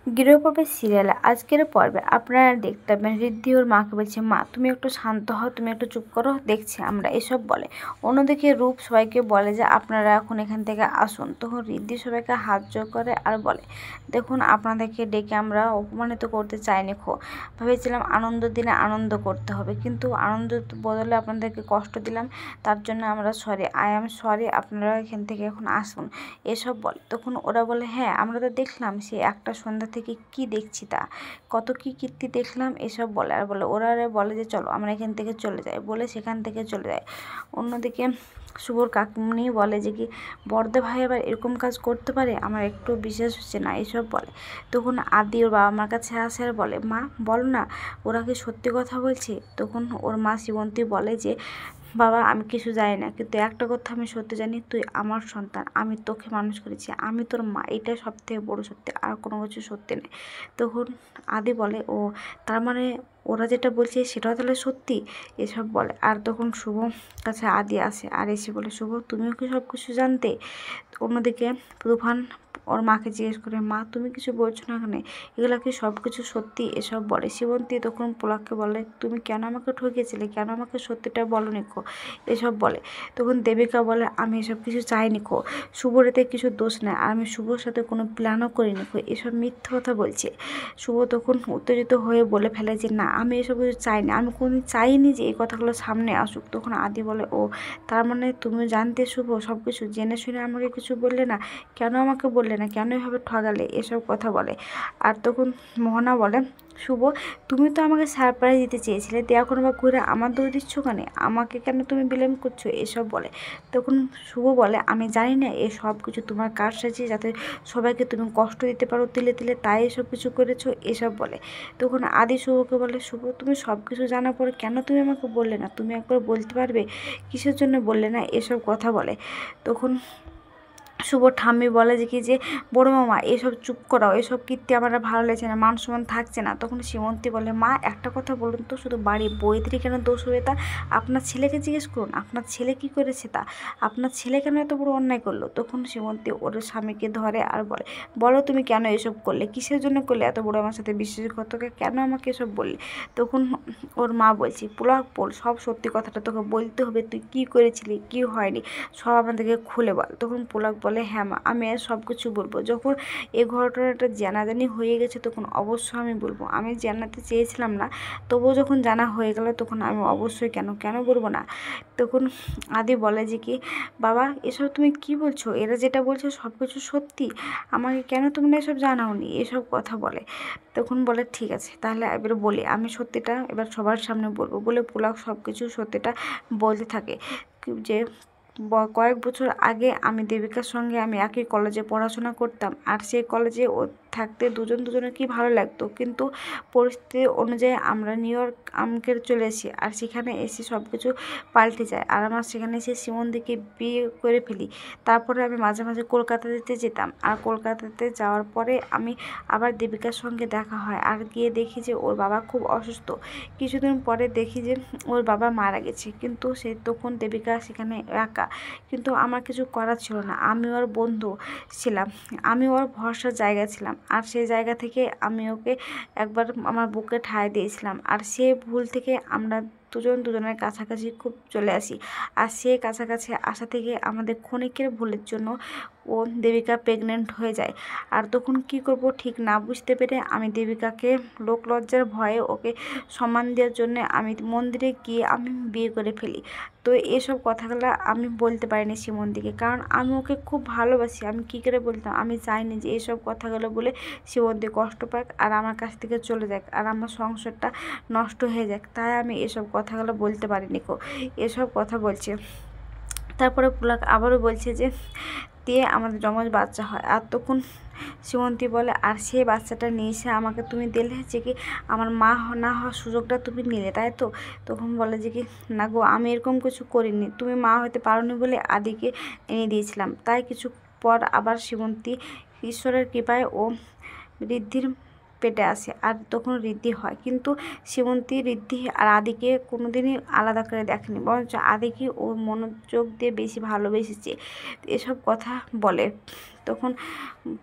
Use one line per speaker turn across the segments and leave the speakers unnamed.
গৃহপর্বের সিরিয়ালে আজকের পর্বে আপনারা দেখতে পাবেন ঋদ্ধি ওর মাকে বলছে, মা তুমি একটু শান্ত হও, তুমি একটু চুপ করো, দেখছি আমরা, এসব বলে। অন্যদিকে রূপ সবাইকে বলে যে আপনারা এখন এখান থেকে আসুন। তখন ঋদ্ধি সবাইকে হাত জোড় করে আর বলে, দেখুন আপনাদেরকে ডেকে আমরা অপমানিত করতে চাইনি, ভেবেছিলাম আনন্দ দিনে আনন্দ করতে হবে, কিন্তু আনন্দ বদলে আপনাদেরকে কষ্ট দিলাম, তার জন্য আমরা সরি, আই এম সরি, আপনারা এখান থেকে এখন আসুন, এসব বলে। তখন ওরা বলে, হ্যাঁ আমরা তো দেখলাম সে একটা সন্ধ্যা থেকে কি দেখছি, তা কত কি কীর্তি দেখলাম, এসব বলে। আর বলে ওরা বলে যে চলো আমরা এখান থেকে চলে যাই, বলে সেখান থেকে চলে যায়। অন্যদিকে শুভর কাকুমনি বলে যে কি বড়দা ভাই আবার এরকম কাজ করতে পারে, আমার একটু বিশ্বাস হচ্ছে না, এসব বলে। তখন আদি ওর বাবা মার কাছে আসে আর বলে, মা বলো না ওরা কি সত্যি কথা বলছে। তখন ওর মা শিবন্তী বলে যে বাবা আমি কিছু জানি না, কিন্তু একটা কথা আমি সত্যি জানি, তুই আমার সন্তান, আমি তোকে মানুষ করেছি, আমি তোর মা, এটা সব থেকে বড়ো সত্যি, আর কোনো কিছু সত্যি নেই। তখন আদি বলে, ও তার মানে ওরা যেটা বলছে সেটাও তাহলে সত্যি, এসব বলে। আর তখন শুভ কাছে আদি আসে আর এসে বলে, শুভ তুমিও কি সব কিছু জানতে। অন্যদিকে তুফান ওর মাকে জিজ্ঞেস করে, মা তুমি কিছু বলছো না কেন, এগুলো কি সব কিছু সত্যি, এসব বলে। শিবন্তী তখন পোলাককে বলে, তুমি কেন আমাকে ঠকিয়েছিলে, কেন আমাকে সত্যিটা বলনি খো, এসব বলে। তখন দেবিকা বলে, আমি এসব কিছু চাইনি খো, শুভর এতে কিছু দোষ নেই, আর আমি শুভর সাথে কোনো প্ল্যানও করিনি খো, এসব মিথ্যা কথা বলছে। শুভ তখন উত্তেজিত হয়ে বলে ফেলে যে না আমি এসব কিছু চাইনি, আমি কোনোদিন চাইনি যে এই কথাগুলো সামনে আসুক। তখন আদি বলে, ও তার মানে তুমি জানতে শুভ সব কিছু, জেনে শুনে আমাকে কিছু বললে না, কেন আমাকে বললে না, কেন এভাবে ঠগালে, এসব কথা বলে। আর তখন মোহনা বলে, শুভ তুমি তো আমাকে সারপ্রাইজ দিতে চেয়েছিলে, এখন আবার ঘুরে আমার দোষ দিচ্ছ কেন, আমাকে কেন তুমি ব্লেম করছো, এসব বলে। তখন শুভ বলে, আমি জানি না এ সব কিছু তোমার কাজ সাজি, যাতে সবাইকে তুমি কষ্ট দিতে পারো তিলে তিলে, তাই এসব কিছু করেছো, এসব বলে। তখন আদি শুভকে বলে, শুভ তুমি সব কিছু জানার পরে কেন তুমি আমাকে বললে না, তুমি একবার বলতে পারবে কিসের জন্য বললে না, এসব কথা বলে। তখন শুভ ঠাম্মি বলে যে কি যে বড় মামা এসব চুপ করাও, এসব কীর্তি আমার ভালো লাগছে না, মান সম্মান থাকছে না। তখন সীমন্তী বলে, মা একটা কথা বলুন তো, শুধু বাড়ি বইয়েরই কেন দোষ হবে, তা আপনার ছেলেকে জিজ্ঞেস করুন, আপনার ছেলে কি করেছে, তা আপনার ছেলে কেন এত বড় অন্যায় করলো। তখন সীমন্তী ওর স্বামীকে ধরে আর বলে, বলো তুমি কেন এসব করলে, কিসের জন্য করলে, এত বড় আমার সাথে বিশ্বাসঘাতকে, কেন আমাকে এসব বললে। তখন ওর মা বলছি, পুলাক বল, সব সত্যি কথাটা তোকে বলতে হবে, তুই কি করেছিলি কি হয়নি সব আমাদেরকে খুলে বল। তখন পুলাক বলে, হ্যাঁ মা আমি আর সব কিছু বলবো, যখন এই ঘটনাটা জানাজানি হয়ে গেছে তখন অবশ্যই আমি বলবো, আমি জানাতে চেয়েছিলাম না, তবুও যখন জানা হয়ে গেল তখন আমি অবশ্যই কেন কেন বলবো না। তখন আদি বলে যে কি বাবা এসব তুমি কি বলছো, এরা যেটা বলছো সব কিছু সত্যি, আমাকে কেন তোমরা এসব জানাওনি, এসব কথা বলে। তখন বলে ঠিক আছে তাহলে এবার বলি, আমি সত্যিটা এবার সবার সামনে বলবো, বলে পুলাক সব কিছু সত্যিটা বলতে থাকে যে কয়েক বছর আগে আমি দেবিকার সঙ্গে আমি একই কলেজে পড়াশোনা করতাম, আর সেই কলেজে ও থাকতে দুজন দুজনের কি ভালো লাগতো, কিন্তু পরিস্থিতি অনুযায়ী আমরা নিউ ইয়র্ক আমাকে চলে এসেছি, আর সেখানে এসে সব কিছু পাল্টে যায়, আর আমার সেখানে এসে সিমনদিকে বিয়ে করে ফেলি। তারপরে আমি মাঝে মাঝে কলকাতাতে যেতাম, আর কলকাতাতে যাওয়ার পরে আমি আবার দেবিকার সঙ্গে দেখা হয়, আর গিয়ে দেখি যে ওর বাবা খুব অসুস্থ। কিছুদিন পরে দেখি যে ওর বাবা মারা গেছে, কিন্তু সে তখন দেবিকা সেখানে একা, কিন্তু আমার কিছু করার ছিল না, আমি ওর বন্ধু ছিলাম, আমি ওর ভরসার জায়গা ছিলাম, আর সেই জায়গা থেকে আমি ওকে একবার আমার বুকে ঠাঁই দিয়েছিলাম, আর সে ভুল থেকে আমরা দুজন দুজনের কাছাকাছি খুব চলে আসি, আর সে কাছাকাছি আসা থেকে আমাদের ক্ষণিকের ভুলের জন্য ও দেবিকা প্রেগনেন্ট হয়ে যায়। আর তখন কি করব ঠিক না বুঝতে পেরে আমি দেবিকাকে লোকলজ্জার ভয়ে ওকে সম্মান দেওয়ার জন্য আমি মন্দিরে গিয়ে আমি বিয়ে করে ফেলি। তো এসব কথাগুলো আমি বলতে পারিনি শিমন্দিকে, কারণ আমি ওকে খুব ভালোবাসি, আমি কী করে বলতাম, আমি চাইনি যে এসব কথাগুলো বলে শিমন্দি কষ্ট পাক আর আমার কাছ থেকে চলে যাক আর আমার সংসারটা নষ্ট হয়ে যাক, তাই আমি এসব কথাগুলো বলতে পারিনি কো, এসব কথা বলছে। তারপরে পুলাক আবারও বলছে যে দিয়ে আমাদের যমজ বাচ্চা হয়, আর তখন শিমন্তী বলে, আর সেই বাচ্চাটা নিয়ে এসে আমাকে তুমি দিলে যে কি আমার মা না হওয়ার সুযোগটা তুমি নিলে, তাই তো। তখন বলে যে কি না গো আমি এরকম কিছু করিনি, তুমি মা হতে পারোনি বলে আদিকে এনে দিয়েছিলাম। তাই কিছু পর আবার শিমন্তী ঈশ্বরের কৃপায় ও ঋদ্ধির পেটে আসে, আর তখন ঋদ্ধি হয়, কিন্তু শিমন্তী ঋদ্ধি আর আদিকে কোনোদিনই আলাদা করে দেখেনি, বরঞ্চ আদিকে ও মনোযোগ দিয়ে বেশি ভালোবেসেছে, এসব কথা বলে। তখন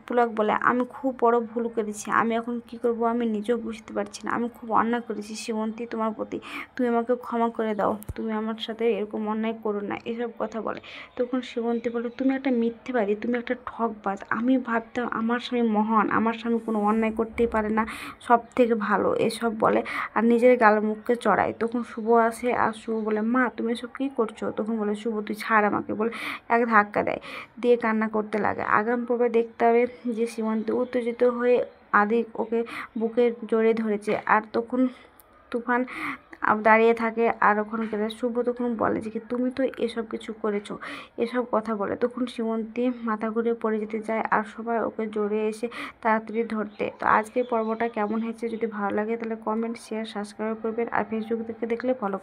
পুলক বলে, আমি খুব বড় ভুল করেছি, আমি এখন কি করব আমি নিজেও বুঝতে পারছি না, আমি খুব অন্যায় করেছি শিবন্তী তোমার প্রতি, তুমি আমাকে ক্ষমা করে দাও, তুমি আমার সাথে এরকম অন্যায় করো না, এসব কথা বলে। তখন শিবন্তী বলে, তুমি একটা মিথ্যেবাদী, তুমি একটা ঠকবাজ, আমি ভাবতাম আমার স্বামী মহান, আমার স্বামী কোনো অন্যায় করতেই পারে না, সব থেকে ভালো, এসব বলে আর নিজের গাল মুখকে চড়ায়। তখন শুভ আসে আর শুভ বলে, মা তুমি এসব কী করছো? তখন বলে শুভ, তুই ছাড় আমাকে, বলে এক ধাক্কা দেয়, দিয়ে কান্না করতে লাগে। আগাম পর্বে দেখতে হবে যে সীমন্ত উত্তেজিত হয়ে আদি ওকে বুকে জড়িয়ে ধরেছে, আর তখন তুফান দাঁড়িয়ে থাকে আর ওখানে শুভ তখন বলে যে কি তুমি তো এসব কিছু করেছো, এসব কথা বলে। তখন সীমন্তী মাথা ঘুরে পড়ে যেতে যায় আর সবাই ওকে জড়িয়ে এসে তাড়াতাড়ি ধরতে। তো আজকের পর্বটা কেমন হয়েছে, যদি ভালো লাগে তাহলে কমেন্ট, শেয়ার, সাবস্ক্রাইব করবেন, আর ফেসবুক থেকে দেখলে ফলো